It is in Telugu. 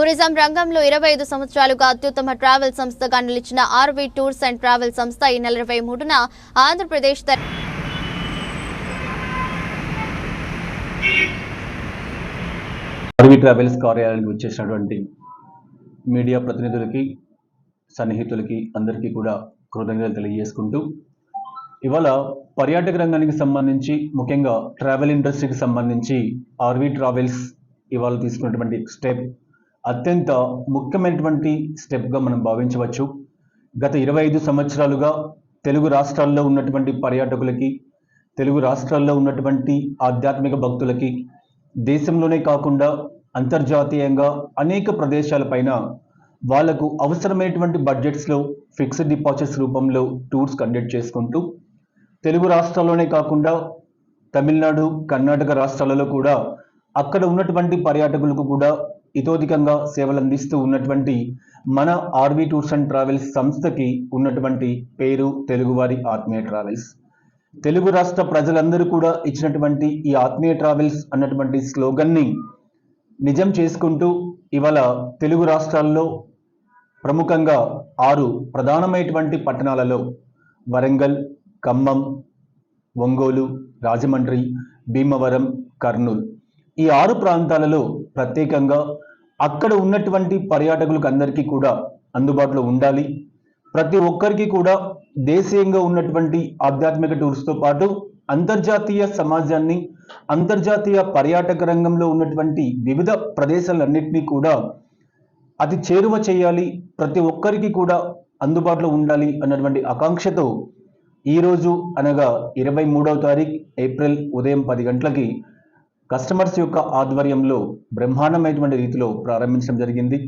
టూరిజం రంగంలో 25 సంవత్సరాలుగా అత్యుత్తమ ట్రావెల్ సంస్థగా నిలిచిన ఆర్వీ టూర్స్ అండ్ ట్రావెల్ సంస్థ ఈ నెల 23న ఆంధ్రప్రదేశ్ ఆర్వీ ట్రావెల్స్ కార్యాలయానికి వచ్చేసినటువంటి మీడియా ప్రతినిధులకి సన్నిహితులకి అందరికీ కూడా కృతజ్ఞతలు తెలియజేసుకుంటూ ఇవాళ పర్యాటక రంగానికి సంబంధించి ముఖ్యంగా ట్రావెల్ ఇండస్ట్రీకి సంబంధించి ఆర్వీ ట్రావెల్స్ ఇవాళ తీసుకున్నటువంటి స్టెప్ అత్యంత ముఖ్యమైనటువంటి స్టెప్గా మనం భావించవచ్చు. గత 25 సంవత్సరాలుగా తెలుగు రాష్ట్రాల్లో ఉన్నటువంటి పర్యాటకులకి, తెలుగు రాష్ట్రాల్లో ఉన్నటువంటి ఆధ్యాత్మిక భక్తులకి, దేశంలోనే కాకుండా అంతర్జాతీయంగా అనేక ప్రదేశాలపైన వాళ్లకు అవసరమైనటువంటి బడ్జెట్స్లో ఫిక్స్డ్ డిపాజిట్స్ రూపంలో టూర్స్ కండక్ట్ చేసుకుంటూ తెలుగు రాష్ట్రాల్లోనే కాకుండా తమిళనాడు, కర్ణాటక రాష్ట్రాలలో కూడా అక్కడ ఉన్నటువంటి పర్యాటకులకు కూడా ఇతోధికంగా సేవలు అందిస్తూ ఉన్నటువంటి మన ఆర్వీ టూర్స్ అండ్ ట్రావెల్స్ సంస్థకి ఉన్నటువంటి పేరు తెలుగువారి ఆత్మీయ ట్రావెల్స్. తెలుగు రాష్ట్ర ప్రజలందరూ కూడా ఇచ్చినటువంటి ఈ ఆత్మీయ ట్రావెల్స్ అన్నటువంటి స్లోగన్ని నిజం చేసుకుంటూ ఇవాళ తెలుగు రాష్ట్రాల్లో ప్రముఖంగా 6 ప్రధానమైనటువంటి పట్టణాలలో వరంగల్, ఖమ్మం, ఒంగోలు, రాజమండ్రి, భీమవరం, కర్నూలు ఈ 6 ప్రాంతాలలో ప్రత్యేకంగా అక్కడ ఉన్నటువంటి పర్యాటకులకు అందరికీ కూడా అందుబాటులో ఉండాలి. ప్రతి ఒక్కరికి కూడా దేశీయంగా ఉన్నటువంటి ఆధ్యాత్మిక టూర్స్తో పాటు అంతర్జాతీయ సమాజాన్ని, అంతర్జాతీయ పర్యాటక రంగంలో ఉన్నటువంటి వివిధ ప్రదేశాలన్నింటినీ కూడా అతి చేరువ చేయాలి, ప్రతి ఒక్కరికి కూడా అందుబాటులో ఉండాలి అన్నటువంటి ఆకాంక్షతో ఈరోజు అనగా 23వ తారీఖు ఏప్రిల్ ఉదయం 10 గంటలకి కస్టమర్స్ యొక్క ఆధ్వర్యంలో బ్రహ్మాండమైనటువంటి రీతిలో ప్రారంభించడం జరిగింది.